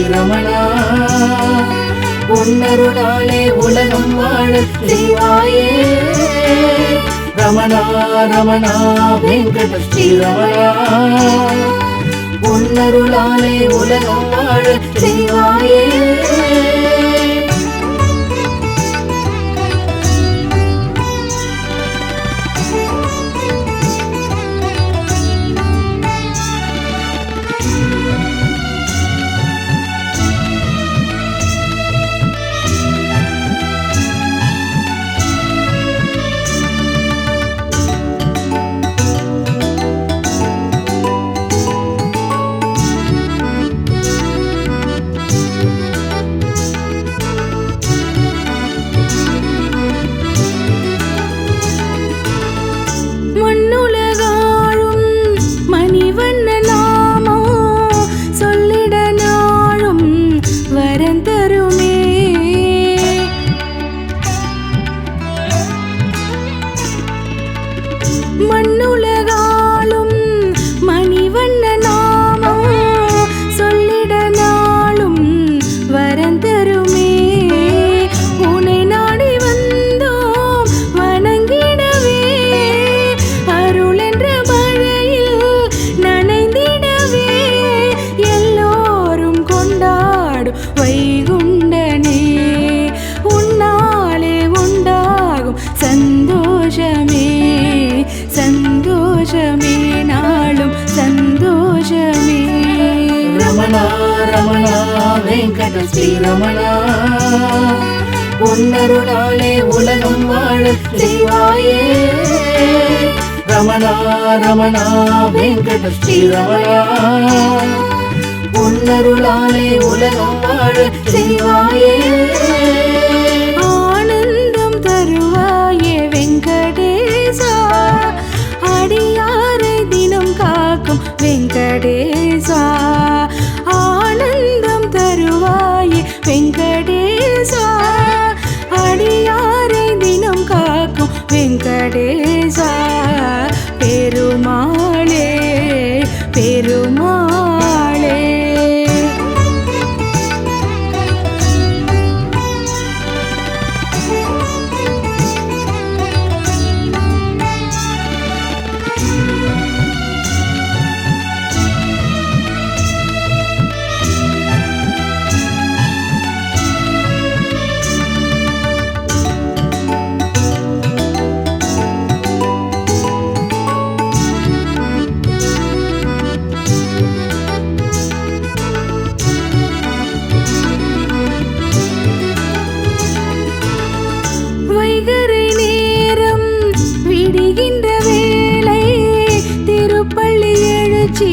ஸ்ரீரமணா உன்னருளாலே உலகம் வாழ செய்வாயே ரமணா ரமணா வெங்கட ஸ்ரீரமணா உன்னருளாலே உலகம் வாழ செய்வாயே மண்ணுலகாளும் மணிவண்ண நாமம் சொல்லிட நாளும் வரந்தருமே உன்னை நாடி வந்தோம் வணங்கிடவே அருள் என்ற மழையில் நனைந்திடவே எல்லோரும் கொண்டாடும் வைகுண்டனே உன்னாலே உண்டாகும் சந்தோஷமே சந்தோஷமே நாளும் சந்தோஷமே ரமணா ரமணா வெங்கட ஸ்ரீரமணா உன்னருளாலே உலகம் வாழ செய்வாயே ரமணா ரமணா வெங்கட ஸ்ரீரமணா உன்னருளாலே உலகம் வாழ செய்வாயே ஆனந்தம் தருவாயே வெங்கடேசா அடியாரை தினம் காக்கும் வெங்கடேசா ஆனந்தம் தருவாயே வெங்கடேசா அடியாரை தினம் காக்கும் வெங்கடேசா பெருமாளே பெருமாளே வைகறை நேரம் விடுகின்ற வேளை திருப்பள்ளி எழுச்சி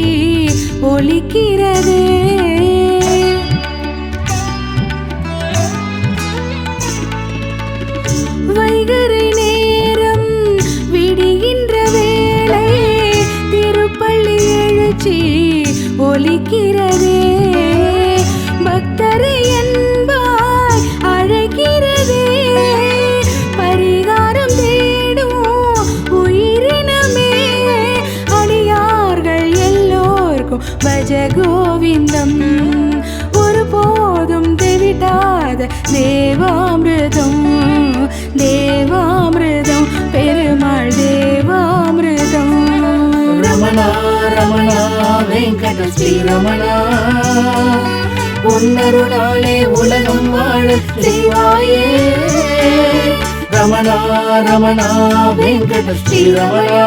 ஒலிக்கிறதே வைகறை நேரம் விடுகின்ற வேளை திருப்பள்ளி எழுச்சி ஒலிக்கிறதே பக்தரை என்பாய் அழைக்கிறதே பரிகாரம் தேடும் உயிரினமே அடியார்கள் எல்லோர்க்கும் பஜ கோவிந்தம் ஒருபோதும் தெவிட்டாத தேவாமிர்தம் தேவாமிர்தம் பெருமாள் தேவாமிர்தம் ரமணா ரமணா வெங்கட ஸ்ரீரமணா உன்னருளாலே உலகம் வாழ செய்வாயே ரமணா ரமணா வெங்கட ஸ்ரீரமணா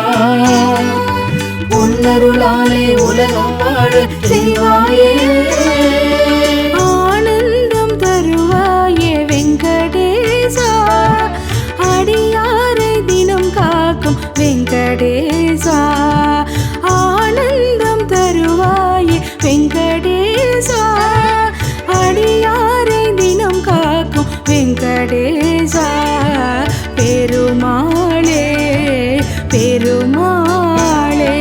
உன்னருளாலே உலகம் வாழ செய்வாயே ஆனந்தம் தருவாயே வெங்கடேசா அடியாரை தினம் காக்கும் வெங்கடேசா ஆனந்தம் தருவாயே வெங்கடேசா அடியாரை தினம் காக்கும் வெங்கடேசா பெருமாளே பெருமாளே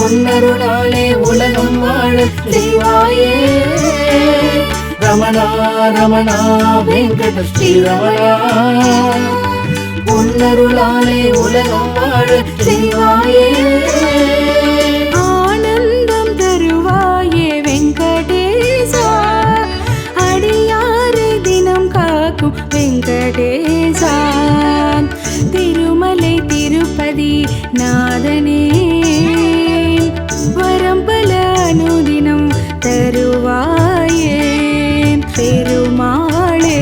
உன்னருளாலே உலகம் வாழ செய்வாயே ரமணா ரமணா வெங்கட ஸ்ரீரமணா உன்னருளாலே உலகம் வாழ செய்வாயே ஆனந்தம் தருவாயே வெங்கடேசா அடியாரை தினம் காக்கும் வெங்கடேசா திருமலை திருப்பதி நாதனே வரம்பல அனுதினம் தருவாயே பெருமாளே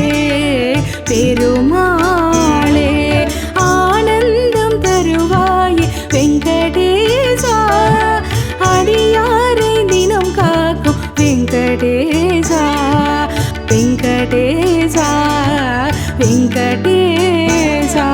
பெருமாளே ஆனந்தம் தருவாயே வெங்கடேசா அடியாரை தினம் காக்கும் வெங்கடேசா வெங்கடேசா வெங்கடேசா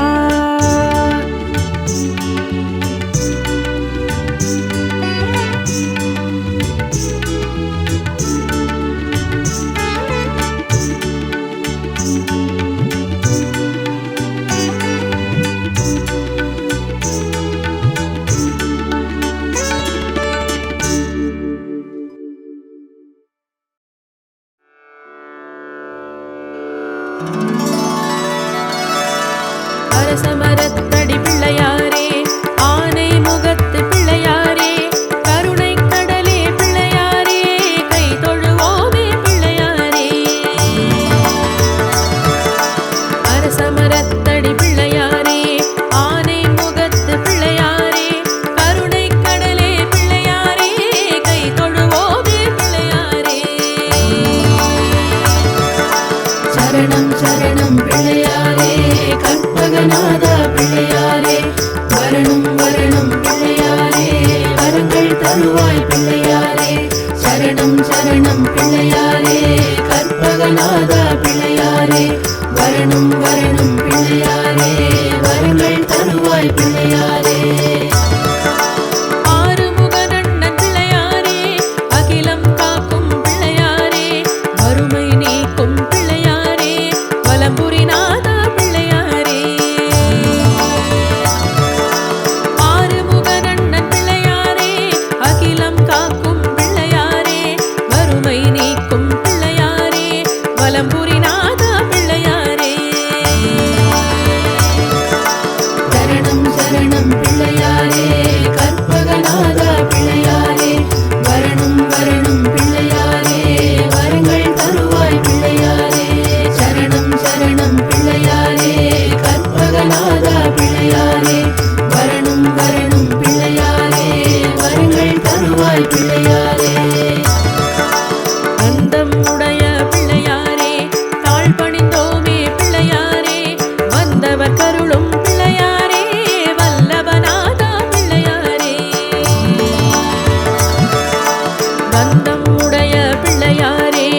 அரசமரத்தடி பிள்ளையாரே ஆனை முகத்து பிள்ளையாரே கருணை கடலே பிள்ளையாரே கை தொழுவோமே பிள்ளையாரே அரசமரத்தடி பிள்ளையாரே ஆனை முகத்து பிள்ளையாரே கருணை கடலே பிள்ளையாரே கை தொழுவோமே பிள்ளையாரே சரணம் சரணம் பிள்ளையாரே கற்பகநாதா பிள்ளையாரே வரணும் வரணும் பிள்ளையாரே வரங்கள் தருவாய் பிள்ளையாரே சரணம் சரணம் பிள்ளையாரே கற்பகநாதா பிள்ளையாரே வரணும் வரணும் பிள்ளையாரே வரங்கள் தருவாய் பிள்ளையாரே ஆறுமுகனண்ணன் பிள்ளையாரே அகிலம் காக்கும் பிள்ளையாரே வறுமை நீக்கும் பிள்ளையாரே வலம்புரிநாதா பிள்ளையாரே ஆறுமுகனண்ணன் பிள்ளையாரே அகிலம் காக்கும் பிள்ளையாரே வறுமை நீக்கும் பிள்ளையாரே வலம்புரிநாதா பிள்ளையாரே சரணம் சரணம் பிள்ளையாரே கற்பகநாதா பிள்ளையாரே வரணும் வரணும் பிள்ளையாரே வரங்கள் தருவாய் பிள்ளையாரே சரணம் சரணம் பிள்ளையாரே கற்பகநாதா பிள்ளையாரே வரணும் வரணும் பிள்ளையாரே வரங்கள் தருவாய் பிள்ளையாரே அந்தம் உடைய பிள்ளையாரே தாழ் பணிந்தோமே பிள்ளையாரே வந்தவர் கருளும் பிள்ளையாரே வல்லபநாதா பிள்ளையாரே வந்தம் உடைய பிள்ளையாரே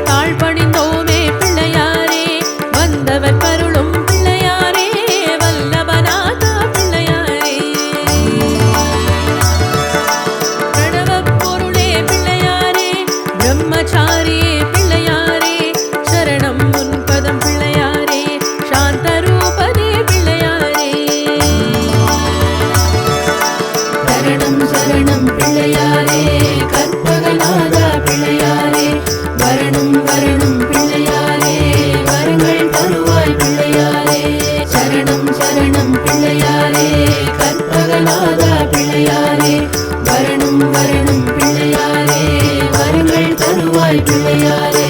தாழ் பணிந்தோமே பிள்ளையாரே வந்தவர் கருளும் பிள்ளையாரே வல்லபநாதா பிள்ளையாரே பிரணவப் பொருளே பிள்ளையாரே பிரம்மச்சாரியே பிள்ளையாரே சரணம் முன்பதம் பிள்ளையாரே சாந்தரூபனே பிள்ளையாரே சரணம் சரணம் பிள்ளையாரே கற்பகநாதா பிள்ளையாரே வரணும் வரணும் பிள்ளையாரே வரங்கள் தருவாய் பிள்ளையாரே சரணம் சரணம் பிள்ளையாரே கற்பகநாதா பிள்ளையாரே வரணும் வரணும் பிள்ளையாரே வரங்கள் தருவாய் பிள்ளையாரே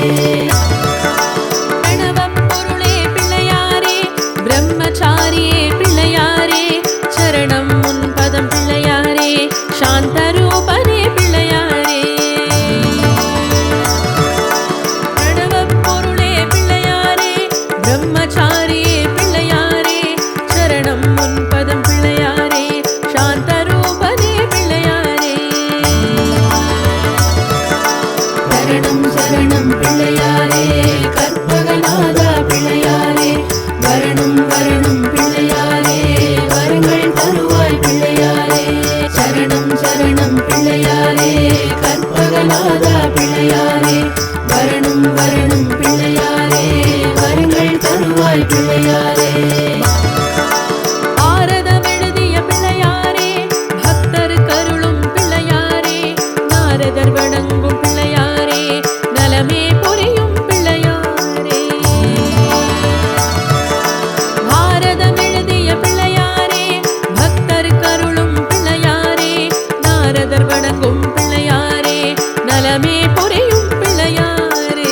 பிரணவப் பொருளே பிள்ளையாரே பிரம்மச்சாரியே பிள்ளையாரே சரணம் முன்பதம் பிள்ளையாரே சாந்தரூபனே பிள்ளையாரே பிரணவப் பொருளே பிள்ளையாரே பிரம்மச்சாரியே பிள்ளையாரே சரணம் முன்பதம் பிள்ளையாரே சாந்தரூபனே பிள்ளையாரே சரணம் சரணம் பிள்ளையாரே கற்பகநாதா பிள்ளையாரே வரணும் வரணும் பிள்ளையாரே வரங்கள் தருவாய் பிள்ளையாரே சரணம் சரணம் பிள்ளையாரே கற்பகநாதா பிள்ளையாரே வரணும் வரணும் பிள்ளையாரே வரங்கள் தருவாய் பிள்ளையாரே ஆரதம் எழுதிய பிள்ளையாரே பக்தர் கருளும் பிள்ளையாரே பரதர் வணங்கும் பிள்ளையாரே நலமே புரியும் பிள்ளையாரே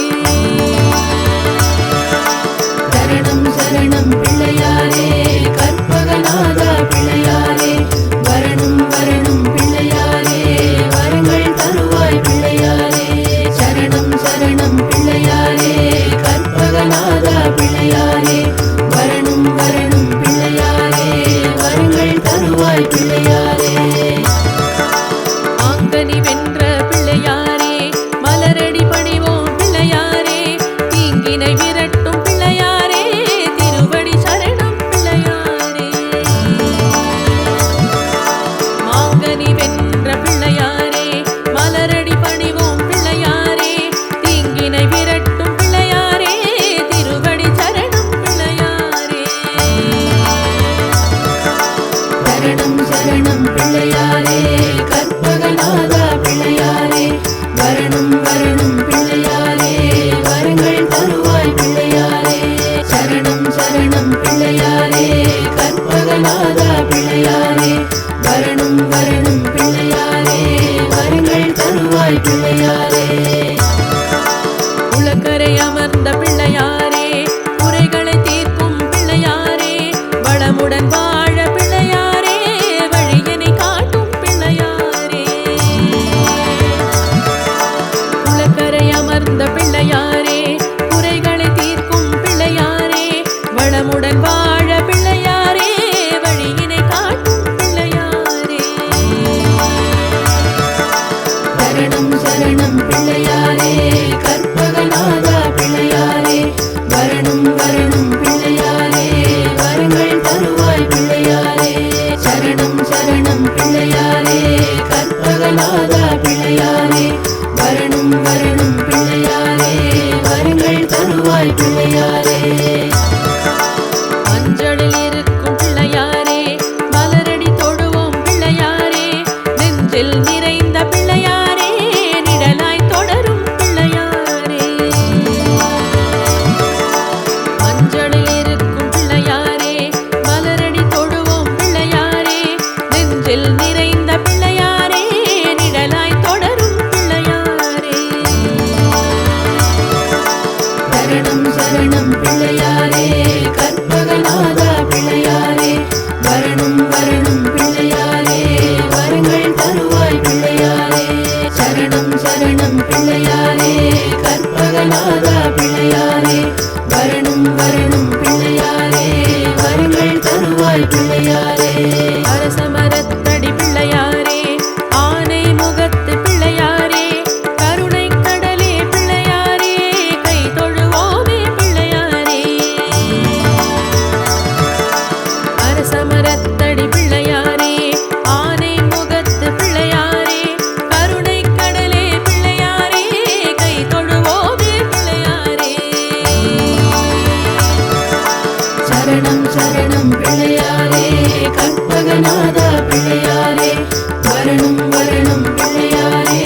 சரணம் சரணம் பிள்ளையாரே கற்பகநாதா பிள்ளையாரே வரணும் வரணும் பிள்ளையாரே வரங்கள் தருவாய் பிள்ளையாரே சரணம் சரணம் பிள்ளையாரே கற்பகநாதா பிள்ளையாரே வரணும் வரணும் பிள்ளையாரே வரங்கள் தருவாய் பிள்ளையாரே ஆங்கனி வென்ற பிள்ளையாரே மலரடி பணிவோம் பிள்ளையாரே தீங்கினை விரட்டும் பிள்ளையாரே திருவடி சரணம் பிள்ளையாரே ஆங்கனி வென்ற பிள்ளையாரே மலரடி பணிவோம் பிள்ளையாரே தீங்கினை விரட்டும் பிள்ளையாரே திருவடி சரணம் பிள்ளையாரே சரணம் சரணம் பிள்ளையாரே கற்பகநாதா பிள்ளையாரே வரணும் வரணும் பிள்ளையாரே வரங்கள் தருவாய் பிள்ளையாரே சரணம் சரணம் பிள்ளையாரே கற்பகநாதா பிள்ளையாரே வரணும் வரணும் பிள்ளையாரே வரங்கள் தருவாய் பிள்ளையாரே உலக்கரை அமர்ந்த பிள்ளையாரே குறைகளை தீர்க்கும் பிள்ளையாரே வளமுடன் வாழ பிள்ளையாரே வழியினை காட்டும் பிள்ளையாரே உலக்கரை அமர்ந்த பிள்ளையாரே குறைகளை தீர்க்கும் பிள்ளையாரே வளமுடன் வாழ பிள்ளையாரே வழியினை காட்டும் பிள்ளையாரே சரணம் சரணம் பிள்ளையாரே கற்பகநாதா பிள்ளையாரே வரணும் வரணும் பிள்ளையாரே வரங்கள் தருவாய் பிள்ளையாரே சரணம் சரணம் பிள்ளையாரே கற்பகநாதா பிள்ளையாரே வரணும் வரணும் பிள்ளையாரே வரங்கள் தருவாய் பிள்ளையாரே மஞ்சளில் இருக்கும் பிள்ளையாரே மலரடி தொடுவோம் பிள்ளையாரே நெஞ்சில் நிறைந்த பிள்ளையாரே நிழலாய் தொடரும் பிள்ளையாரே மஞ்சளில் இருக்கும் பிள்ளையாரே மலரடி தொடுவோம் பிள்ளையாரே நெஞ்சில் நிறைந்த பிள்ளையாரே நிழலாய் தொடரும் பிள்ளையாரே சரணம் சரணம் பிள்ளையாரே கற்பகநாதா பிள்ளையாரே வரணும் வரணும் பிள்ளையாரே வரங்கள் தருவாய் பிள்ளையாரே சரணம் சரணம் பிள்ளையாரே கற்பகநாதா பிள்ளையாரே வரணும் வரணும் பிள்ளையாரே வரங்கள் தருவாய் பிள்ளையாரே அரசமரத்தடி பிள்ளையாரே ஆனை முகத்து பிள்ளையாரே கருணை கடலே பிள்ளையாரே கை தொழுவோமே பிள்ளையாரே அரசமரத்தடி பிள்ளையாரே ஆனை முகத்து பிள்ளையாரே கருணை கடலே பிள்ளையாரே கை தொழுவோமே பிள்ளையாரே சரணம் சரணம் பிள்ளையாரே கற்பகநாதா பிள்ளையாரே வரணும் வரணும் பிள்ளையாரே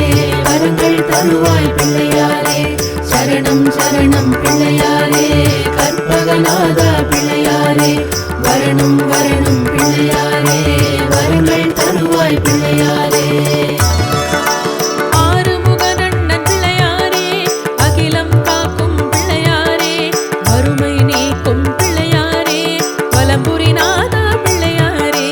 வரங்கள் தருவாய் பிள்ளையாரே சரணம் சரணம் பிள்ளையாரே கற்பகநாதா பிள்ளையாரே வரணும் வரணும் பிள்ளையாரே வரங்கள் தருவாய் பிள்ளையாரே ஆறுமுகனண்ணன் பிள்ளையாரே அகிலம் காக்கும் பிள்ளையாரே வறுமை நீக்கும் பிள்ளையாரே வலம்புரிநாதா பிள்ளையாரே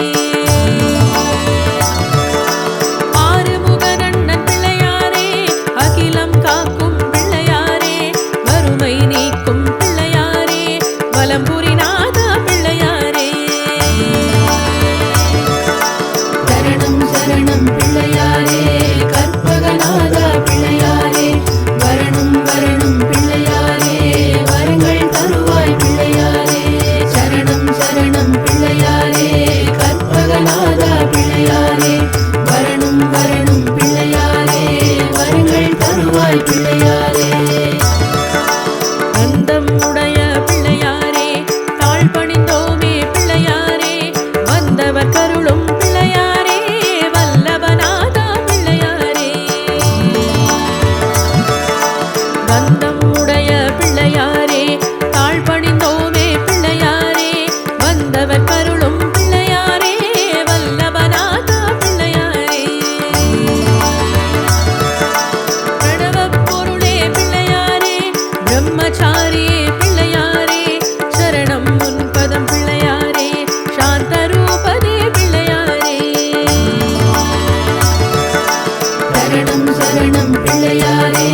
சரணம் சரணம் பிள்ளையாரே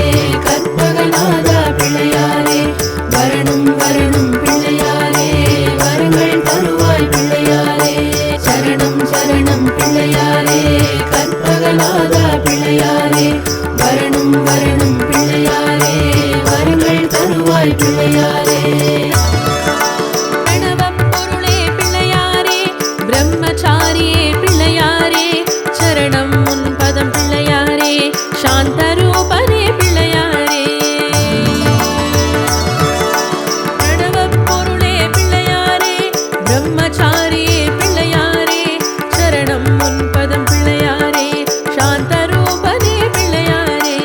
கற்பகநாதா பிள்ளையாரே வரணும் வரணும் பிள்ளையாரே வரங்கள் தருவாய் பிள்ளையாரே சரணம் சரணம் பிள்ளையாரே கற்பகநாதா பிள்ளையாரே வரணும் வரணும் பிள்ளையாரே வரங்கள் தருவாய் பிள்ளையாரே பிரம்மச்சாரியே பிள்ளையாரே சரணம் உன் பதம் பிள்ளையாரே சாந்தரூபனே பிள்ளையாரே பிரணவப் பொருளே பிள்ளையாரே பிரம்மச்சாரியே பிள்ளையாரே சரணம் உன் பதம் பிள்ளையாரே சாந்தரூபனே பிள்ளையாரே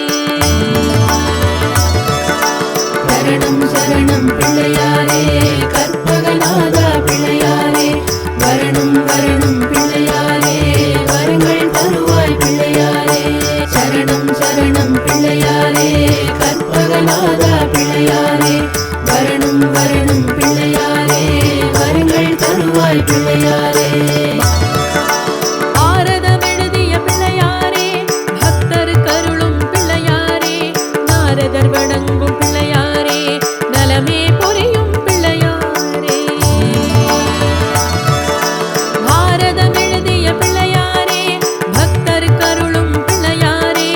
சரணம் சரணம் பிள்ளையாரே கற்பகநாதா பிள்ளையாரே வரணும் வரணும் பிள்ளையாரே வரங்கள் தருவாய் பிள்ளையாரே சரணம் சரணம் பிள்ளையாரே கற்பகநாதா பிள்ளையாரே வரணும் வரணும் பிள்ளையாரே வரங்கள் தருவாய் பிள்ளையாரே ஆரதம் எழுதிய பிள்ளையாரே பக்தர் கருளும் பிள்ளையாரே நாரதர் வணங்கும் பிள்ளையாரே நலமே புரியும் பிள்ளையாரே பாரதம் எழுதிய பிள்ளையாரே பக்தர் கருளும் பிள்ளையாரே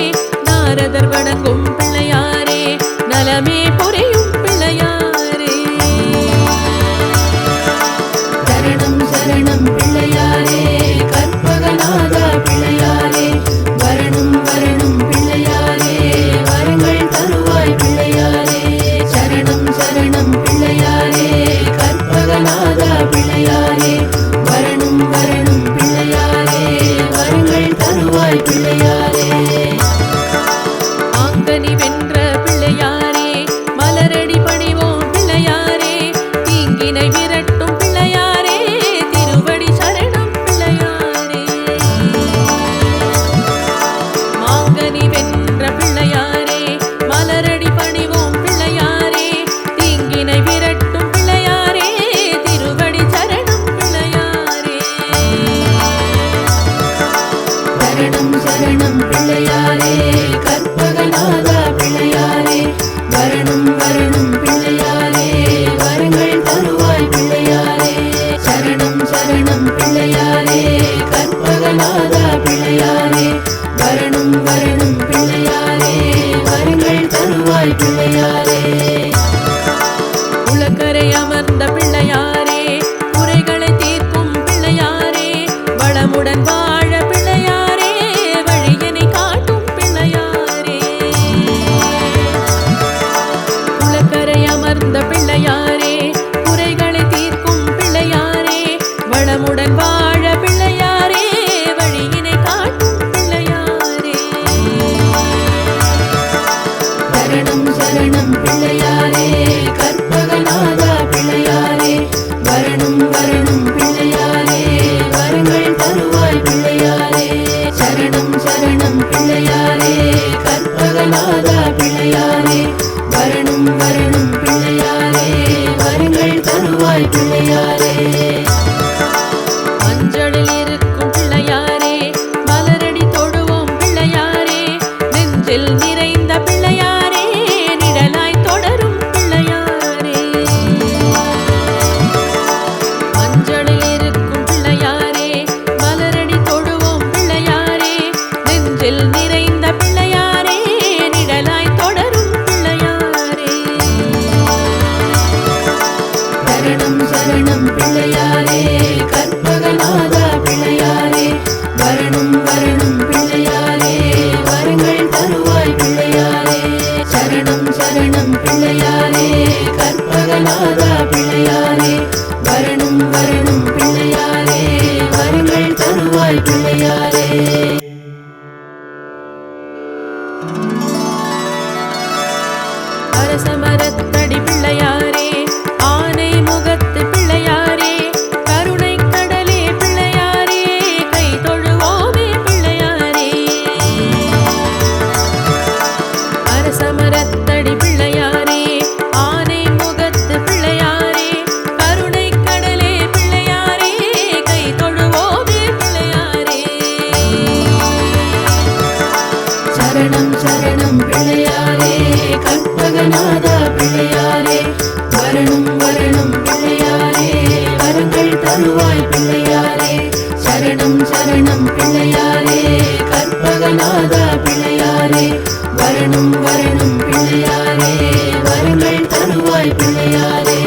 நாரதர் வணங்கும் பிள்ளையாரே நலமே புரியும் பிள்ளையாரே சரணம் சரணம் பிள்ளையாரே கற்பகநாதா பிள்ளையாரே வரணும் வரணும் பிள்ளையாரே வரங்கள் தருவாய் பிள்ளையாரே சரணம் சரணம் பிள்ளையாரே கற்பகநாதா பிள்ளையாரே வரணும் வரணும் பிள்ளையாரே வரங்கள் தருவாய் பிள்ளையாரே ஆங்கனி வென்ற பிள்ளையாரே மலரடி பணிவோம் பிள்ளையாரே தீங்கினை விரட்டும் பிள்ளையாரே திருவடி சரணம் பிள்ளையாரே மாங்கனி வென்ற பிள்ளையாரே மலரடி பணிவோம் பிள்ளையாரே தீங்கினை விரட்டும் பிள்ளையாரே திருவடி சரணம் பிள்ளையாரே சரணம் சரணம் பிள்ளையாரே கற்பகநாதா பிள்ளையாரே வரணும் வரணும் பிள்ளையாரே வரங்கள் தருவாய் பிள்ளையாரே சரணம் சரணம் பிள்ளையாரே கற்பகநாதா பிள்ளையாரே வரணும் வரணும் பிள்ளையாரே வரங்கள் தருவாய் பிள்ளையாரே உலக்கரை அமர்ந்த பிள்ளையாரே குறைகளை தீர்க்கும் பிள்ளையாரே வளமுடன் வாழ பிள்ளையாரே வழியினை காட்டும் பிள்ளையாரே உலக்கரை அமர்ந்த பிள்ளையாரே குறைகளை தீர்க்கும் பிள்ளையாரே வளமுடன் வாழ பிள்ளையாரே வழியினை காட்டும் பிள்ளையாரே சரணம் சரணம் பிள்ளையாரே கற்பகநாதா பிள்ளையாரே வரணும் வரணும் பிள்ளையாரே வரங்கள் தருவாய் பிள்ளையாரே சரணம் சரணம் பிள்ளையாரே கற்பகநாதா பிள்ளையாரே வரணும் வரணும் பிள்ளையாரே வரங்கள் தருவாய் பிள்ளையாரே மஞ்சளில் இருக்கும் பிள்ளையாரே மலரடி தொடுவோம் பிள்ளையாரே நெஞ்சில் நிறைந்த பிள்ளையாரே நிழலாய் தொடரும் பிள்ளையாரே மஞ்சளில் இருக்கும் பிள்ளையாரே மலரடி தொடுவோம் பிள்ளையாரே நெஞ்சில் நிறைந்த பிள்ளையாரே நிழலாய் தொடரும் பிள்ளையாரே சரணம் சரணம் பிள்ளையாரே கற்பகநாதா பிள்ளையாரே வரணும் வரணும் பிள்ளையாரே வரங்கள் தருவாய் பிள்ளையாரே சரணம் சரணம் பிள்ளையாரே கற்பகநாதா பிள்ளையாரே வரணும் வரணும் பிள்ளையாரே வரங்கள் தருவாய் பிள்ளையாரே சரணம் சரணம் பிள்ளையாரே கற்பகநாதா பிள்ளையாரே வரணும் வரணும் பிள்ளையாரே வரங்கள் தருவாய் பிள்ளையாரே சரணம் சரணம் பிள்ளையாரே கற்பகநாதா பிள்ளையாரே வரணும் வரணும் பிள்ளையாரே வரங்கள் தருவாய் பிள்ளையாரே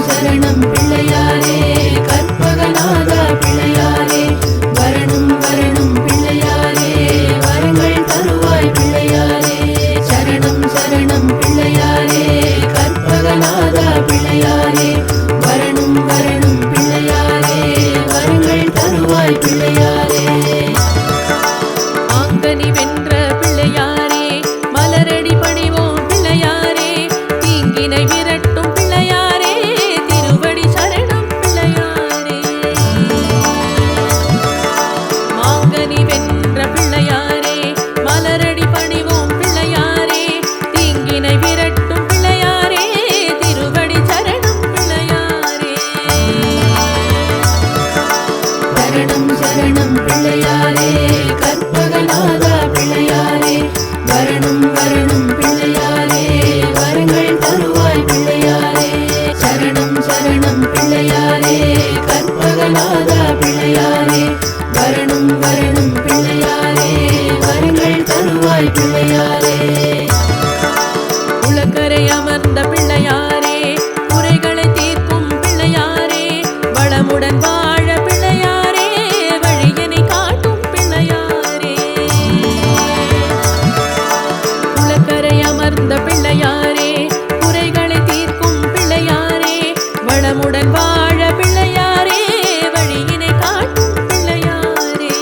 சரணம் பிள்ளையாரே வளமுடன் வாழ பிள்ளையாரே வழியினை காட்டும் பிள்ளையாரே.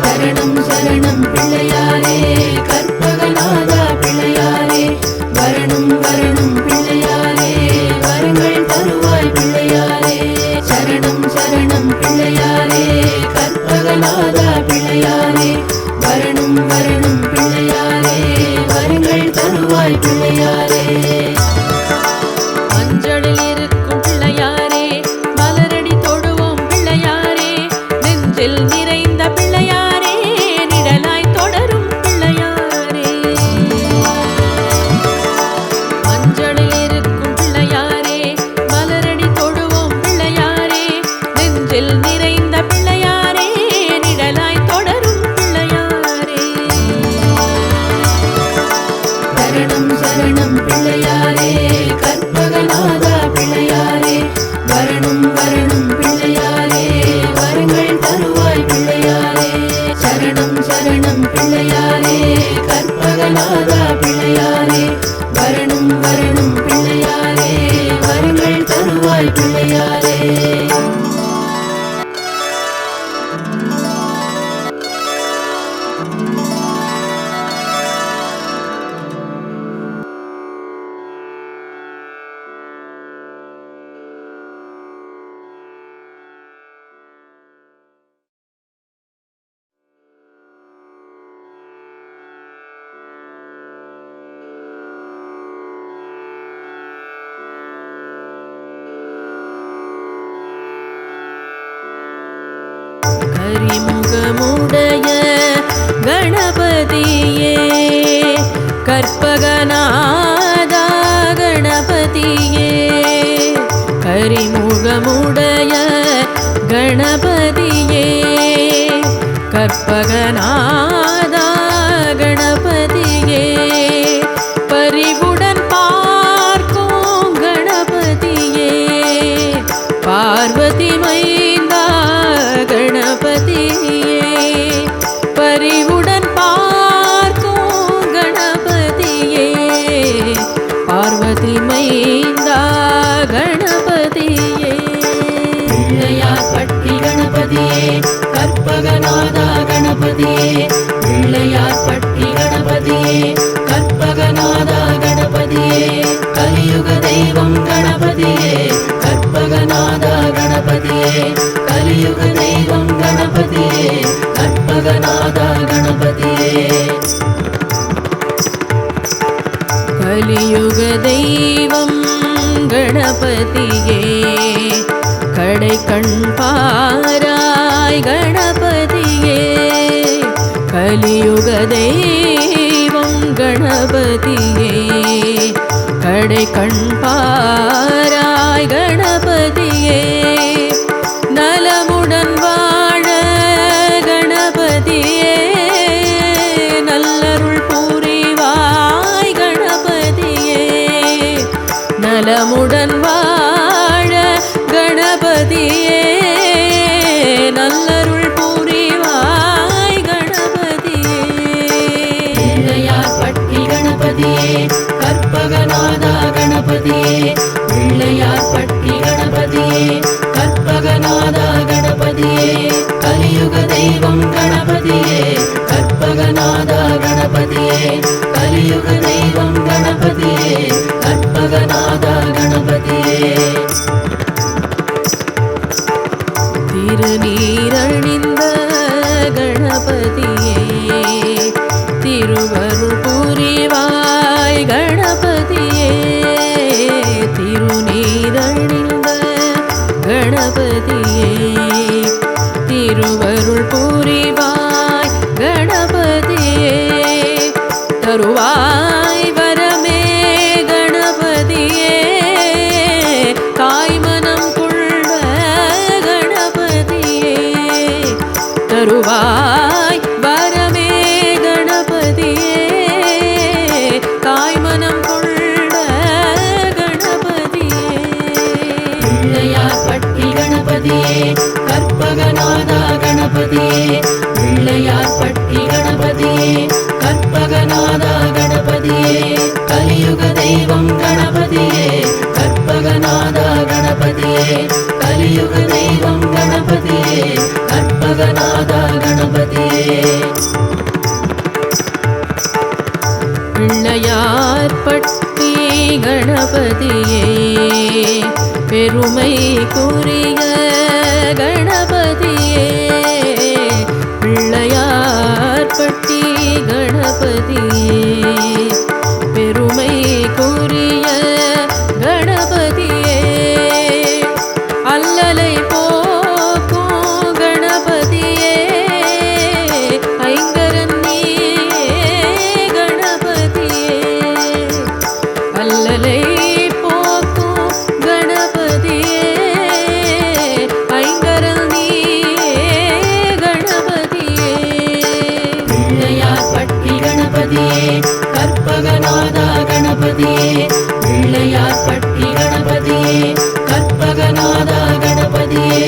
சரணம் சரணம் பிள்ளையாரே கற்பகநாதா பிள்ளையாரே வரணும் வரணும் பிள்ளையாரே வரங்கள் தருவாய் பிள்ளையாரே. சரணம் சரணம் பிள்ளையாரே கற்பகநாதா பிள்ளையாரே வரணும் வரணும் பிள்ளையாரே வரங்கள் தருவாய் பிள்ளையாரே. மஞ்சளில் இருக்கும் பிள்ளையாரே மலரடி தொடுவோம் பிள்ளையாரே நெஞ்சில் நிறைந்த பிள்ளையாரே நிழலாய் தொடரும் பிள்ளையாரே. மஞ்சளில் இருக்கும் பிள்ளையாரே மலரடி தொடுவோம் பிள்ளையாரே நெஞ்சில் நிறைந்த பிள்ளையாரே நிழலாய் தொடரும் பிள்ளையாரே. சரணம் சரணம் பிள்ளையாரே கற்பகநாதா பிள்ளையாரே வரணும் வரணும் பிள்ளையாரே வரங்கள் தருவாய் பிள்ளையாரே. சரணம் சரணம் பிள்ளையாரே கற்பகநாதா பிள்ளையாரே வரணும் வரணும் பிள்ளையாரே வரங்கள் தருவாய் பிள்ளையாரே. கரிமுகமுடைய கணபதியே கற்பகநாதா கணபதியே. கரிமுகமுடைய கணபதியே கற்பகநாதா கணபதியே. பரிவுடன் பார்க்கும் கணபதியே பார்வதி மைந்தா கணபதியே. பரிவுடன் பார்க்கும் கணபதியே பார்வதி மைந்தா கணபதியே. பிள்ளையார் பட்டி கணபதியே கற்பகநாதா கணபதியே பிள்ளையார் பட்டி கணபதியே கற்பகநாதா கணபதியே. கலியுக தெய்வம் கணபதியே கற்பகநாதா கணபதியே கலியுக தெய்வம் கணபதியே கற்பகநாதா கணபதியே. கலியுக தெய்வம் கணபதியே கடை கண் பாராய் கணபதியே. கலியுக தெய்வம் கணபதியே கடை கண் பாராய் கணபதியே. நலமுடன் வாழ கணபதியே நல்லருள் புரிவாய் கணபதியே. நலமுடன் வாழ கணபதியே நல்லருள் புரிவாய் கணபதியே. பிள்ளையார் பட்டி கணபதியே கற்பகநாதா கணபதியே பிள்ளையார் பட்டி கணபதியே கற்பகநாதா கணபதியே. கலியுக தெய்வம் கணபதியே கற்பகநாதா கணபதியே கலியுக தெய்வம் கணபதியே கற்பகநாதா கணபதியே. திருநீரணிந்த கணபதியே திருவருள் புரிவாய் கணபதியே. திருநீரணிந்த கணபதியே திருவருள் புரிவாய் கணபதியே. தருவாய் வரமே கணபதியே தாய்மனம் கொண்ட கணபதியே. தருவாய் வரமே கணபதியே தாய்மனம் கொண்ட கணபதியே. பிள்ளையார் பட்டி கணபதியே கற்பகநாதா கணபதியே பிள்ளையார் பட்டி கணபதியே கற்பகநாதா கணபதியே. கலியுக தெய்வம் கணபதியே கணபதியே கலியுக தெய்வம் கணபதியே கற்பகநாதா கணபதியே பிள்ளையார்பட்டி கணபதியே பெருமைக்குரிய கணபதியே பிள்ளையார்பட்டி கணபதியே பெருமைக்குரிய கணபதியே அல்லலை போக்கும் கணபதியே ஐங்கரன் நீயே கணபதியே அல்லலை போக்கும் கணபதியே ஐங்கரன் நீயே கணபதியே பிள்ளையார்பட்டி கணபதியே கற்பகநாதா கணபதியே பிள்ளையார்பட்டி கணபதியே கற்பகநாதா கணபதியே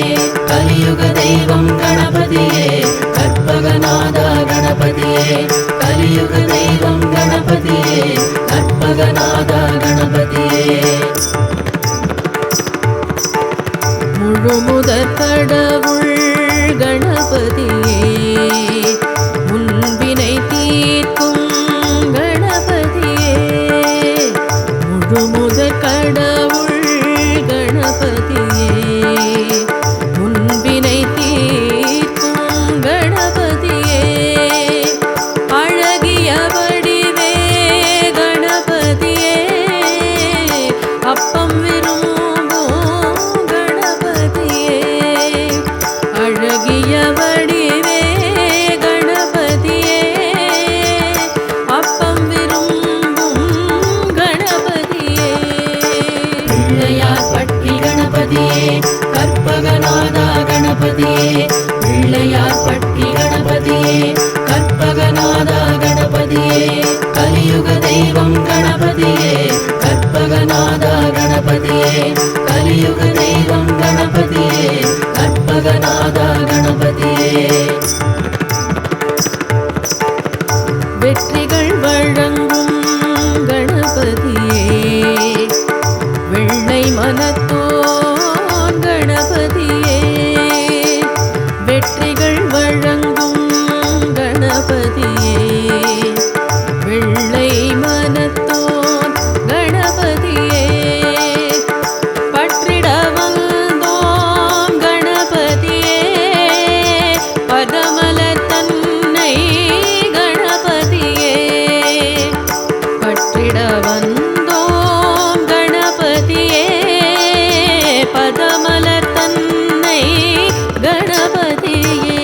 கலியுக தெய்வம் கணபதியே கற்பகநாதா கணபதியே கலியுக தெய்வம் கணபதியே கற்பகநாதா கணபதியே முழுமுதற் கடவுள் கணபதியே முன்வினை தீர்க்கும் கணபதியே முழுமுதற் கடவுள் கணபதியே முன்வினை தீர்க்கும் கணபதியே அழகிய வடிவே கணபதியே அப்பம் விரும்பும் கணபதியே அழகிய வடிவே கணபதியே அப்பம் விரும்பும் கணபதியே பிள்ளையார்பட்டி கணபதியே கற்பகநாதா கணபதியே பிள்ளையார்பட்டி கணபதியே கற்பகநாதா கணபதியே கலியுக தெய்வம் கணபதியே கற்பகநாதா கணபதியே கலியுக தெய்வம் கணபதியே கற்பகநாதா கணபதியே வெற்றிகள் வழங்கும் கணபதியே வெள்ளை மனத்தோன் கணபதியே வெற்றிகள் வழங்கும் கணபதியே வெள்ளை மனத்தோன் கணபதியே பற்றிட வந்தோம் கணபதியே பதமலர் தன்னை கணபதியே பற்றிட வந்தோம் கணபதியே பதமலர் தன்னை கணபதியே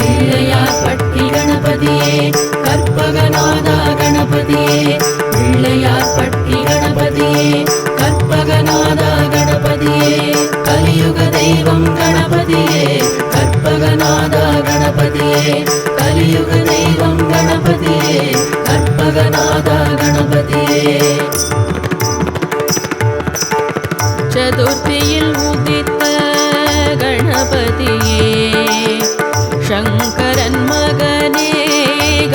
பிள்ளையார்பட்டி கணபதியே கற்பகநாதா கணபதியே பிள்ளையார்பட்டி கணபதியே கற்பகநாதா கணபதியே கலியுக தெய்வம் கணபதியே கற்பகநாதா கணபதியே கலியுக தெய்வம் கணபதியே கற்பகநாதா கணபதியே சதுர்த்தியில் உதித்த கணபதியே சங்கரன் மகனே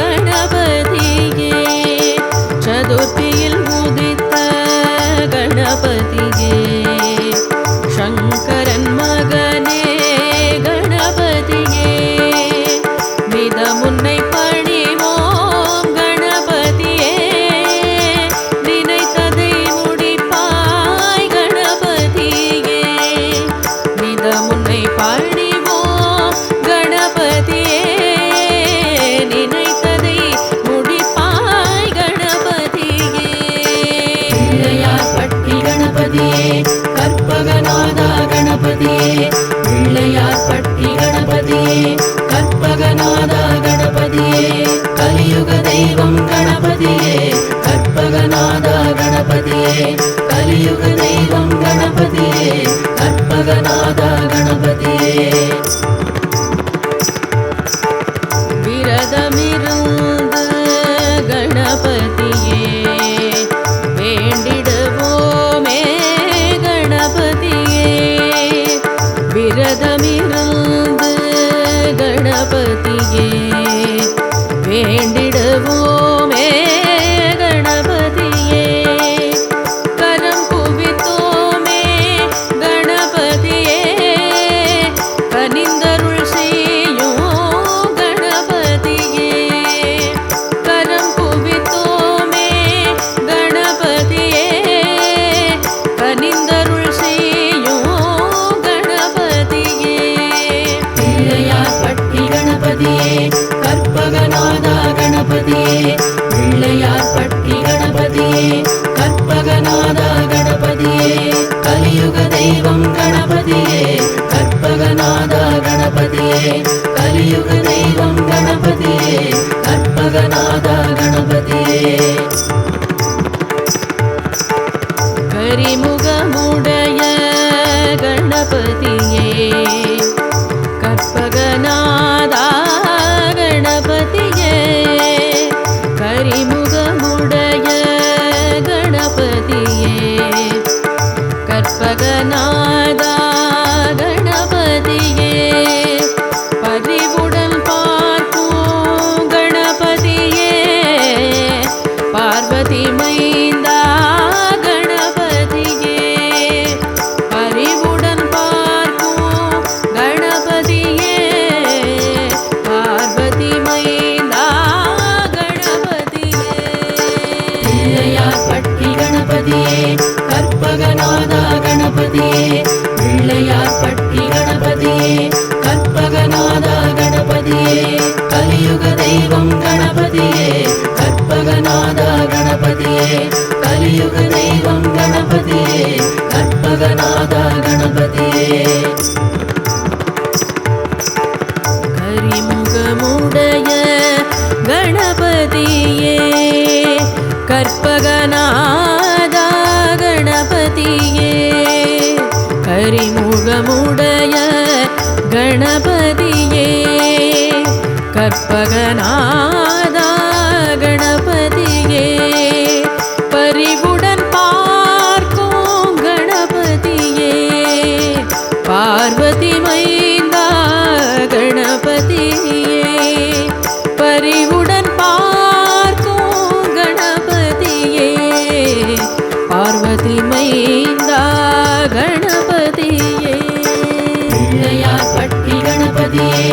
கணபதியே சதுர்த்தியில் உதித்த கணபதியே சங்கரன் மகனே கணபதியே மித முன்னை பணிவோம் கணபதியே நினைத்ததை முடிப்பாய் கணபதியே மித முன்னை பணிவோம் கணபதியே நினைத்ததை முடிப்பாய் கணபதியே பிள்ளையார்பட்டி கணபதியே கற்பகநாதா கணபதியே பிள்ளையார்பட்டி கணபதியே கற்பகநாதா கணபதியே கலியுக தெய்வம் கணபதியே கற்பகநாதா கணபதியே கலியுக தெய்வம் கணபதியே கற்பகநாதா கணபதியே விரதமிருந்து கணபதியே வேண்டிடுவோமே கணபதியே விரதமிருந்து கணபதியே வேண்டிடுவோமே கணபதியே கரம் குவித்தோமே கரிமுகமுடைய கணபதியே கற்பகநாதா கணபதியே கரிமுகமுடைய கணபதியே கற்பகநாதா கணபதியே பரிவுடன் பார்க்கும் கணபதியே பார்வதி மைந்தா கணபதியே பரிவுடன் பார்க்கும் கணபதியே பார்வதி மைந்தா கணபதியே பிள்ளையார்பட்டி கணபதியே கற்பகநாதா கணபதியே பிள்ளையார்பட்டி கணபதியே கற்பகநாதா கணபதியே கலியுக தெய்வம் கணபதியே கற்பகநாதா கணபதியே கலியுக தெய்வம் கணபதியே கற்பகநாதா கணபதியே கரிமுகமுடைய கணபதியே கற்பகநாதா கணபதியே கரிமுகமுடைய கணபதியே கற்பகநாதா கணபதியே பரிவுடன் பார்க்கும் கணபதியே பார்வதி மைந்தா கணபதியே பரிவுடன் பார்க்கும் கணபதியே பார்வதி மைந்தா கணபதியே பிள்ளையார்பட்டி கணபதியே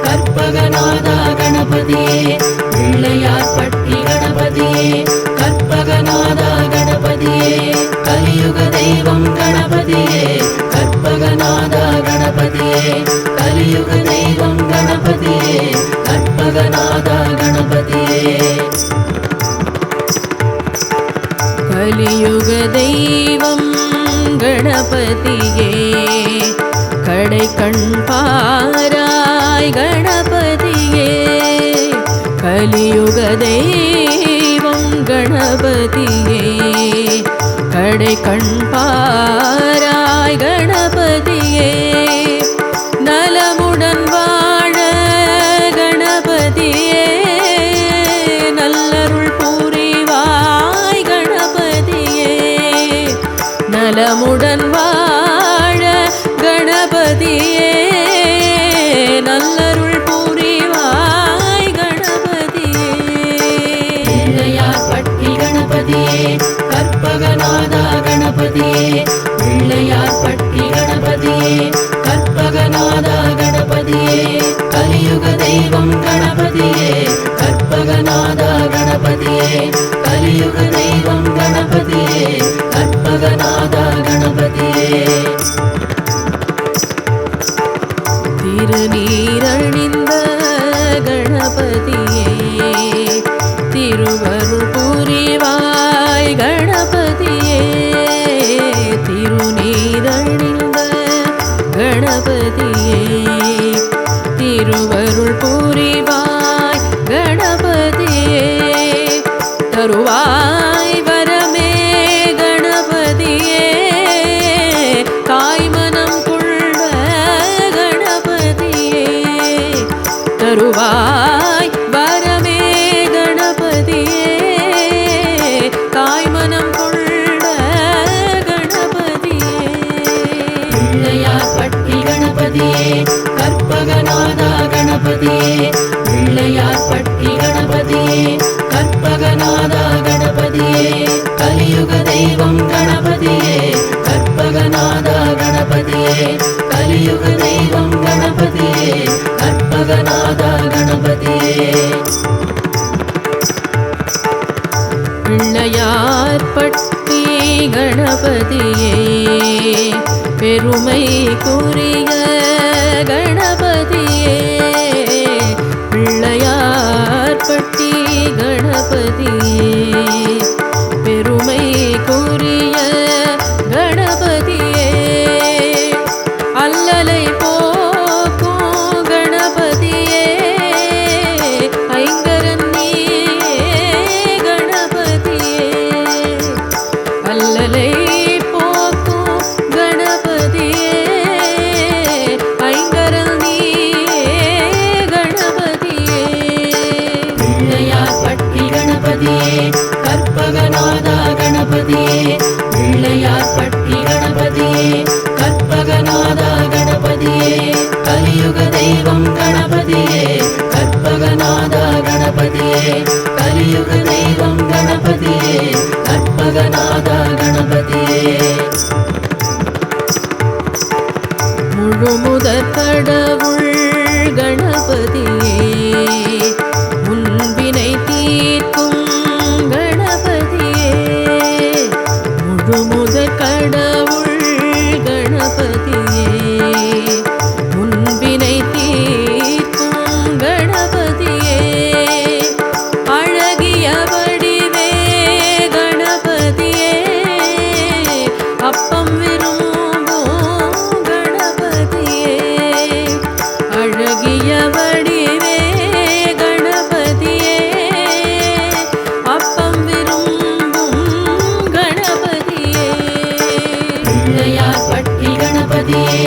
கற்பகநாதா கணபதியே பிள்ளையார்பட்டி கணபதியே கற்பகநாதா கணபதியே கலியுக தெய்வம் கணபதியே கற்பகநாதா கணபதியே கலியுக தெய்வம் கணபதியே கற்பகநாதா கணபதியே கலியுக தெய்வம் கணபதியே கடை கண் பாராய் கணபதியே கலியுக தெய்வம் கணபதியே கடை கண் பாராய் கணபதியே நலமுடன் வாழ கணபதியே நல்லருள் புரிவாய் கணபதியே நலமுடன் வாழ கணபதியே நல்லருள் புரிவாய் கணபதியே பிள்ளையார்பட்டி கணபதியே கற்பகநாதா கணபதியே பிள்ளையார்பட்டி கணபதியே கற்பகநாதா கணபதியே கலியுக தெய்வம் கணபதியே கற்பகநாதா கணபதியே கலியுக தெய்வம் கணபதியே கற்பகநாதா கணபதியே திருநீரணிந்த கணபதியே திருவருள் புரிவாய் கணபதியே திருநீரணிந்த கணபதியே திருவருள் புரிவாய் கணபதியே தருவாய் வரமே கணபதியே தாய்மனம் கொண்ட கணபதியே தருவாய் வரமே கணபதியே தாய்மனம் கொண்ட கணபதியே பிள்ளையார்பட்டி கணபதியே கற்பகநாதா கணபதியே பிள்ளையார்பட்டி கணபதியே கற்பகநாதா கணபதியே கலியுக தெய்வம் கணபதியே கற்பகநாதா கணபதியே கலியுக தெய்வம் கணபதியே கற்பகநாதா கணபதியே பிள்ளையார்பட்டி கணபதியே பெருமைக்குரிய கணபதியே பிள்ளையார்பட்டி கணபதியே பெருமைக்குரிய கணபதியே அல்லலை போக்கும் கணபதியே ஐங்கரன் நீயே கணபதியே அல்லலை போ கற்பகநாதா கணபதியே முழுமுதற் கடவுள் கணபதியே முன்வினை தீர்க்கும் கணபதியே முழுமுதற் கடவுள் கணபதியே முன்வினை தீர்க்கும் கணபதியே அழகிய வடிவே கணபதியே அப்பம் விரும்பும் கணபதியே அழகிய வடிவே கணபதியே அப்பம் விரும்பும் கணபதியே பிள்ளையார் பட்டி கணபதியே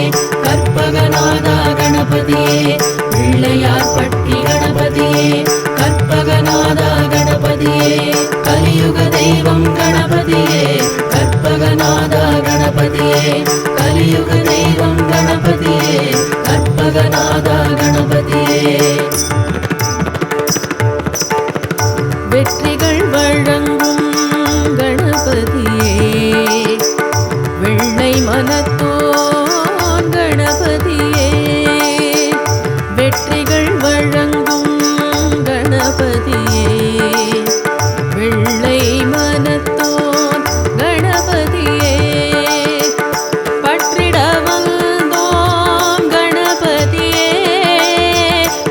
கற்பகநாதா கணபதியே பிள்ளையார் பட்டி கணபதியே கற்பகநாதா கணபதியே கலியுக தெய்வம் கணபதியே கற்பகநாதா கணபதியே கலியுக தெய்வம் கணபதியே கற்பகநாதா கணபதியே வெற்றிகள் வழங்கும் கணபதியே வெள்ளை மனத்தோன் கணபதியே வெற்றிகள் வழங்கும் கணபதியே வெள்ளை மனத்தோன் கணபதியே பற்றிட வந்தோம் கணபதியே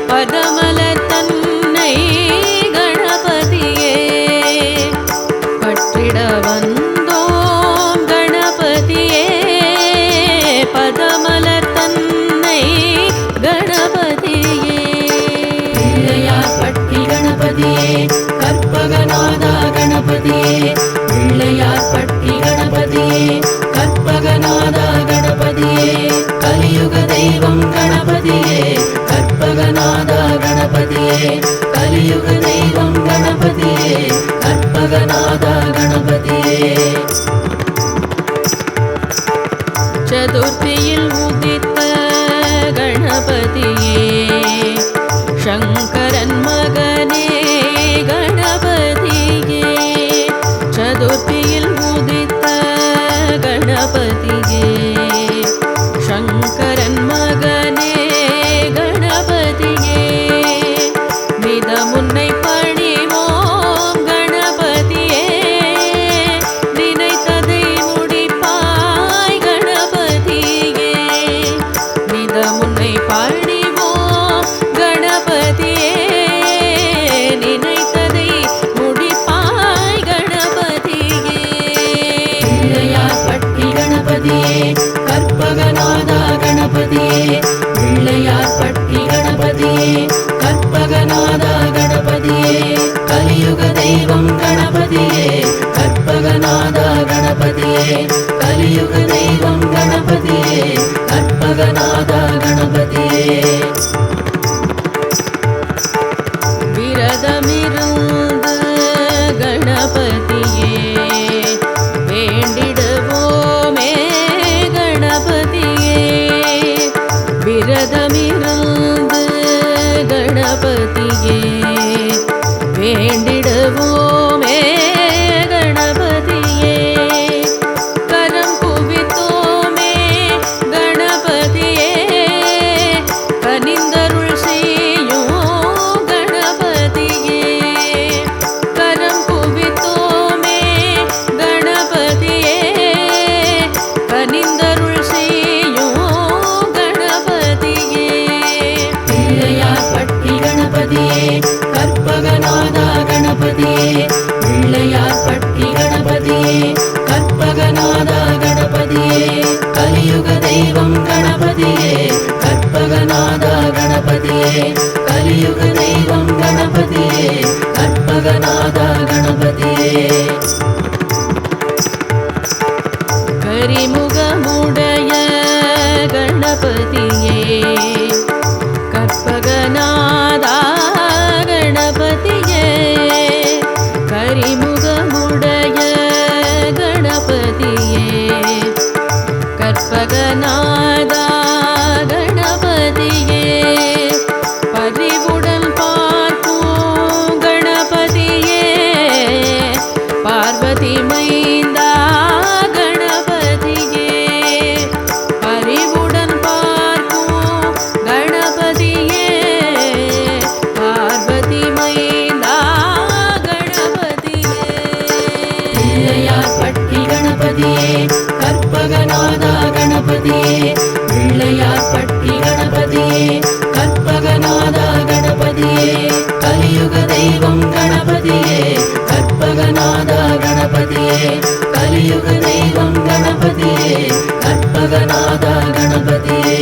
பதமலர் தன்னை கணபதியே பற்றிட வந்தோம் கணபதியே பதமலர் தன்னை கணபதியே பிள்ளையார் பட்டி கணபதியே கற்பகநாதா கணபதியே பிள்ளையார் பட்டி கணபதியே கற்பகநாதா கணபதியே கலியுக தெய்வம் கணபதியே கற்பகநாதா கணபதியே கலியுக தெய்வம் கணபதியே கற்பகநாதா கணபதியே சதுர்த்தியில் உதித்த கணபதியே சங்கரன் மகனே கணபதியே சதுர்த்தியில் உதித்த கணபதியே சங்கரன் மகனே கணபதியே மிதமுன்னை பணிவோம் கணபதியே நினைத்ததை முடிப்பாய் கணபதியே மிதமுன்னை பணிவோம் கணபதியே நினைத்ததை முடிப்பாய் கணபதியே பிள்ளையார் பட்டி கணபதியே கற்பகநாதா கணபதியே பிள்ளையார் பட்டி கணபதியே கற்பகநாதா கணபதியே கலியுக தெய்வம் கணபதியே கற்பகநாதா கணபதியே கலியுக தெய்வம் கணபதியே கற்பகநாதா கணபதியே விரதமிருந்து கணபதியே வேண்டிடுவோமே கணபதியே விரதமிருந்து கணபதியே வேண்டிடுவோமே கணபதியே கரம் குவித்தோமே கணபதியே கனிந்தருள் செய்யும் கணபதியே கரம் குவித்தோமே கணபதியே கனிந்தருள் செய்யும் கணபதியே பிள்ளையார் பட்டி கணபதியே கற்பகநாதா கணபதியே பிள்ளையார் பட்டி கணபதியே கற்பகநாதா கணபதியே கலியுக தெய்வம் கணபதியே கற்பகநாதா கணபதியே கலியுக தெய்வம் கணபதியே கற்பகநாதா கணபதியே கரிமுகமுடைய கணபதியே கற்பகநாதா கணபதியே கரிமுகமுடைய கணபதியே கற்பகநாதா கணபதியே பரிவுடன் பார்க்கும் கணபதியே பார்வதி மைந்தா பிள்ளையார்பட்டி கணபதியே கற்பகநாதா கணபதியே பிள்ளையார்பட்டி கணபதியே கற்பகநாதா கணபதியே கலியுக தெய்வம் கணபதியே கற்பகநாதா கணபதியே கலியுக தெய்வம் கணபதியே கற்பகநாதா கணபதியே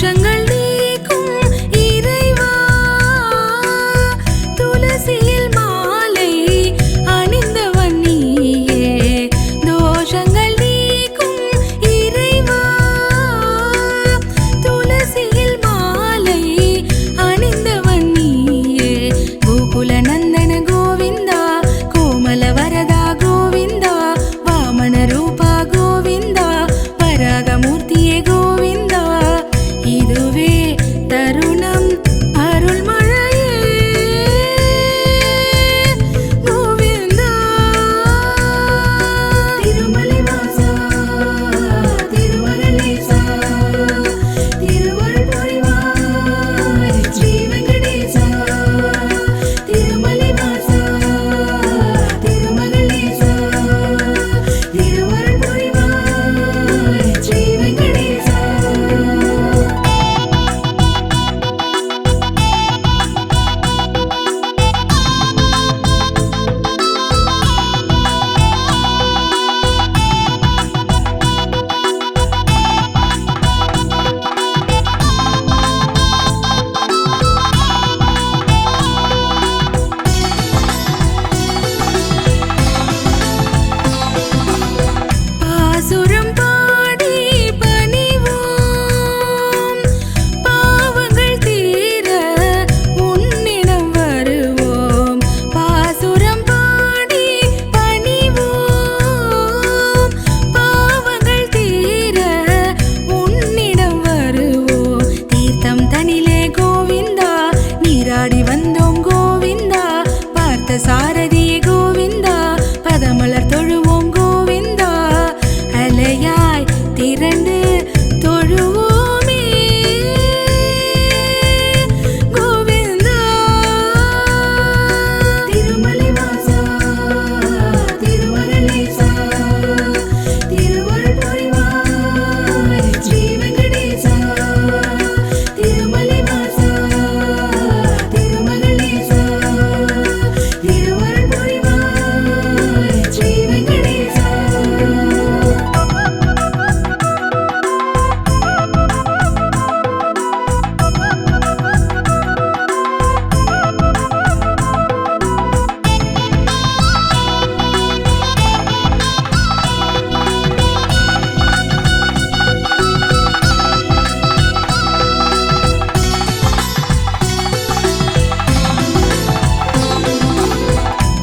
தோஷங்கள் நீக்கும் இறைவா துளசியில் மாலை அணிந்தவன் நீயே தோஷங்கள் நீக்கும் இறைவா துளசியில் மாலை அணிந்தவன் நீயே கோகுல நந்தன கோவிந்தா கோமல வரதா கோவிந்தா வாமன ரூபா கோவிந்தா வராகமூர்த்தியே கோவிந்தா இதுவே தருணம் அருள்மழையே கோவிந்தா திருமலை வாசா திருமகளேசா திருவருள் புரிவாய் ஸ்ரீ வெங்கடேசா திருமலை வாசா திருமகளேசா திருவருள் புரிவாய் ஸ்ரீ வெங்கடேசா பாசுரம் பாடி பணிவோம் பாவங்கள் தீர உன்னிடம் வருவோம் பாசுரம் பாடி பணிவோம் பாவங்கள் தீர உன்னிடம் வருவோம் தீர்த்தம் தனிலே கோவிந்தா நீராடி வந்தோம் கோவிந்தா பார்த்த சாரதியே கோவிந்தா பதமலர் தொழுவோம் கோவிந்தா அலையாய் திரண்டு தொழுவோமே கோவிந்தா திருமலை வாசா திருமகளேசா திருவருள் புரிவாய் ஸ்ரீ வெங்கடேசா திருமலை வாசா திருமகளேசா திருவருள் புரிவாய் ஸ்ரீ வெங்கடேசா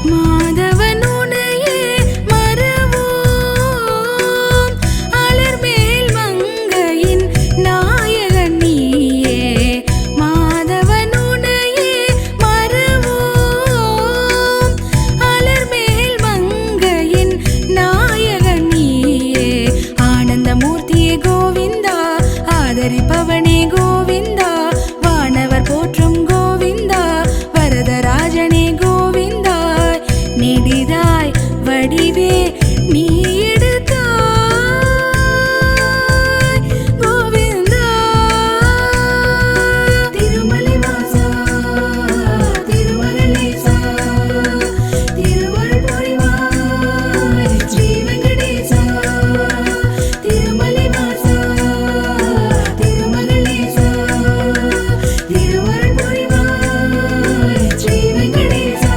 மாதவன் உனையே மறவோம் அலர்மேல் மங்கையின் நாயகன் நீயே மாதவன் உனையே மறவோம் அலர்மேல் மங்கையின் நாயகன் நீயே ஆனந்தமூர்த்தியே கோவிந்தா ஆதரிப்பவனே கோவிந்தா வானவர் போற்றும் கோவிந்தா வரதராஜனே கோவிந்தா நெடிதாய் வடிவே நீ எடுத்தாய் கோவிந்தா திருமலை வாசா திருமகளேசா திருவருள் புரிவாய் ஸ்ரீ வெங்கடேசா திருமலை வாசா திருமகளேசா திருவருள் புரிவாய் ஸ்ரீ வெங்கடேசா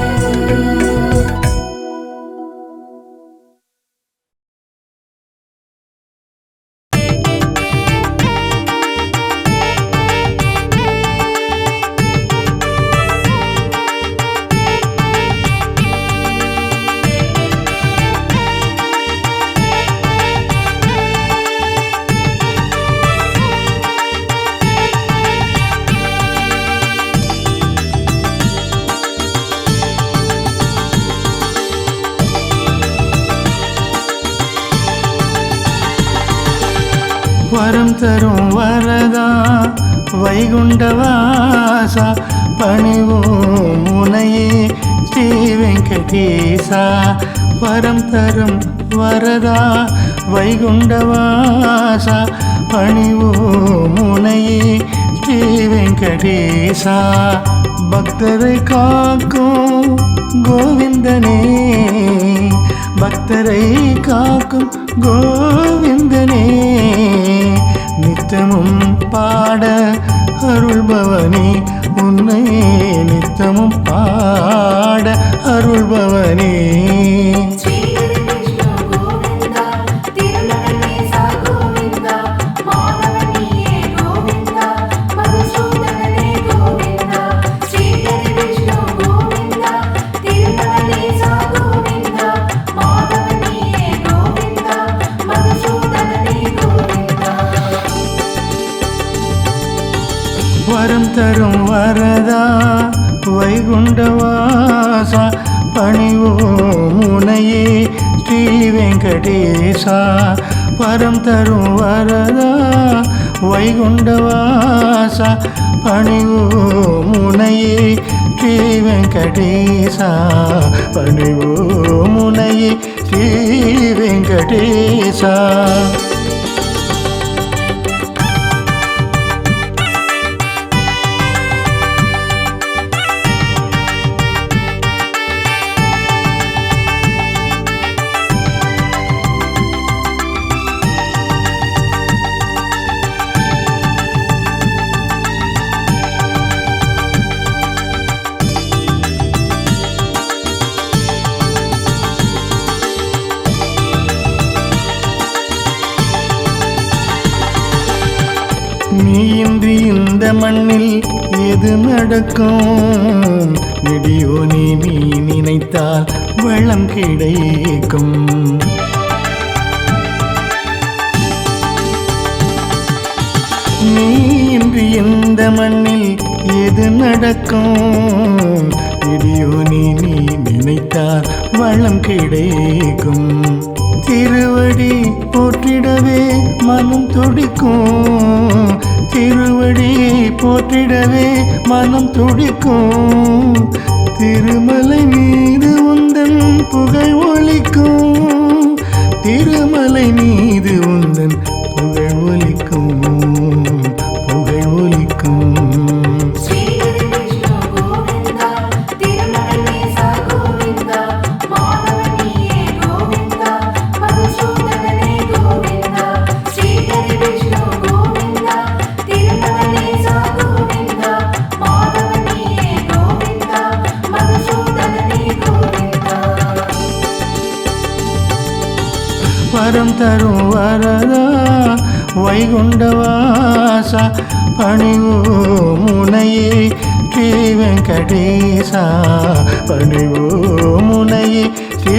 வரம் தரும் வரதா வைகுண்டவாசா பணிவோம் முனையே ஸ்ரீ வெங்கடேசா வரம் தரும் வரதா வைகுண்டவாசா பணிவோம் முனையே ஸ்ரீ வெங்கடேசா பக்தரை காக்கும் கோவிந்தனே பக்தரை காக்கும் கோவிந்தனே நித்திய நித்தமும் பாட அருள்பவனே உன்னை நித்தமும் பாட அருள்பவனே ஸ்ரீஹரி விஷ்ணு கோவிந்தா திருமகனேசா கோவிந்தா மாதவனியே கோவிந்தா மதுசூதனனே கோவிந்தா ஸ்ரீஹரி விஷ்ணு கோவிந்தா திருமகனேசா கோவிந்தா மாதவனியே கோவிந்தா மதுசூதனனே கோவிந்தா வரம் தரும் வரதா வைகுண்டவாசா பணிவோம் உனையே ஸ்ரீ வெங்கடேசா வரம் தரும் வரதா வைகுண்டவாசா பணிவோம் உனையே ஸ்ரீ வெங்கடேசா பணிவோம் உனையே ஸ்ரீ வெங்கடேசா நீயின்றி இந்த மண்ணில் எது நடக்கும் நெடியோ நீ நினைத்தால் வளம் கிடைக்கும் நீயின்றி இந்த மண்ணில் எது நடக்கும் நெடியோ நீ நினைத்தால் வளம் கிடைக்கும் திருவடி போற்றிடவே மனம் துடிக்கும் திருவடி போற்றிடவே மனம் துடிக்கும் திருமலை மீது உந்தன் புகழ் ஒலிக்கும் திருமலை மீது உந்தன் புகழ் ஒலிக்கும் புகழ் ஒலிக்கும் ஸ்ரீஹரி விஷ்ணு கோவிந்தா திருமகனேசா கோவிந்தா மாதவனியே கோவிந்தா மதுசூதனனே கோவிந்தா ஸ்ரீஹரி விஷ்ணு கோவிந்தா திருமகனேசா கோவிந்தா மாதவனியே கோவிந்தா மதுசூதனனே கோவிந்தா வரம் தரும் வரதா வைகுண்டவாசா பணிவோம் உனையே ஸ்ரீ வெங்கடேசா பணிவோம் உனையே ஸ்ரீ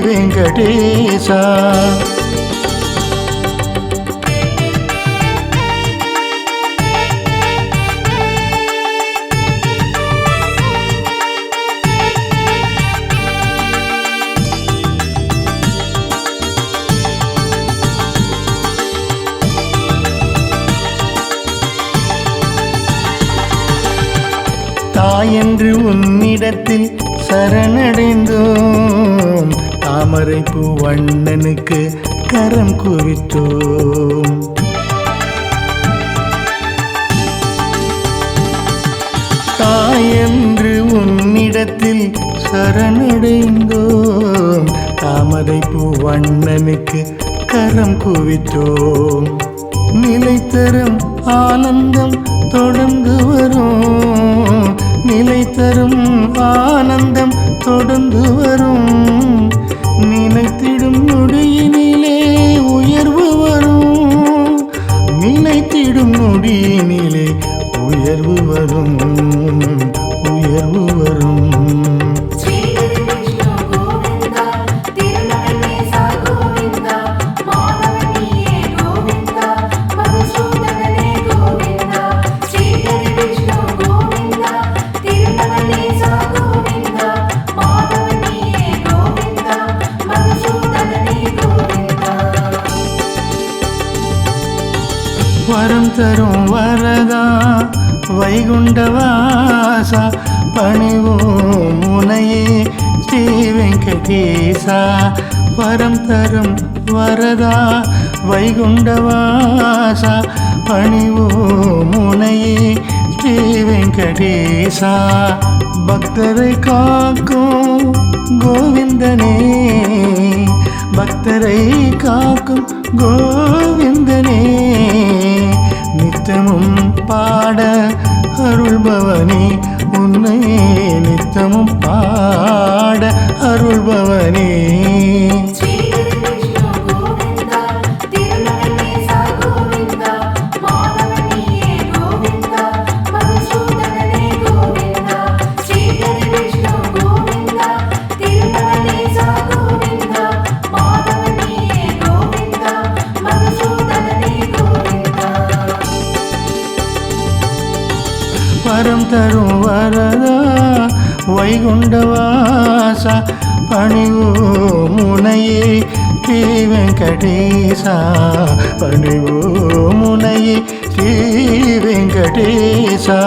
வெங்கடேசா தாயென்று உன்னிடத்தில் சரணடைந்தோம் தாமரைப்பூ வண்ணனுக்கு கரம் குவித்தோம் தாயென்று உன்னிடத்தில் சரணடைந்தோம் தாமரைப்பூ வண்ணனுக்கு கரம் குவித்தோம் நிலைத்தரும் ஆனந்தம் தொடர்ந்து வரும் நிலைத்தரும் ஆனந்தம் தொடர்ந்து வரும் நினைத்திடும் நொடியினிலே உயர்வு வரும் நினைத்திடும் நொடியினிலே உயர்வு வரும் உயர்வு வரும் ஸ்ரீஹரி விஷ்ணு கோவிந்தா திருமகனேசா கோவிந்தா மாதவனியே கோவிந்தா மதுசூதனனே கோவிந்தா ஸ்ரீஹரி விஷ்ணு கோவிந்தா திருமகனேசா கோவிந்தா மாதவனியே கோவிந்தா மதுசூதனனே கோவிந்தா வரம் தரும் வரதா வைகுண்டவாசா பணிவோம் உனையே ஸ்ரீ வெங்கடேசா வரம் தரும் வரதா வைகுண்டவாசா பணிவோம் உனையே ஸ்ரீ வெங்கடேசா பக்தரை காக்கும் கோவிந்தனே பக்தரை காக்கும் கோவிந்தனே பாட அருள்பவனே உன்னை நித்தமும் பாட அருள்பவனே ஸ்ரீஹரி விஷ்ணு கோவிந்தா திருமகனேசா கோவிந்தா மாதவனியே கோவிந்தா மதுசூதனனே கோவிந்தா ஸ்ரீஹரி விஷ்ணு கோவிந்தா திருமகனேசா கோவிந்தா மாதவனியே கோவிந்தா மதுசூதனனே கோவிந்தா வரம் தரும் வரதா வைகுண்டவாசா பணிவோ முனையே ஸ்ரீ வெங்கடேசா பணிவோ முனையே ஸ்ரீ வெங்கடேசா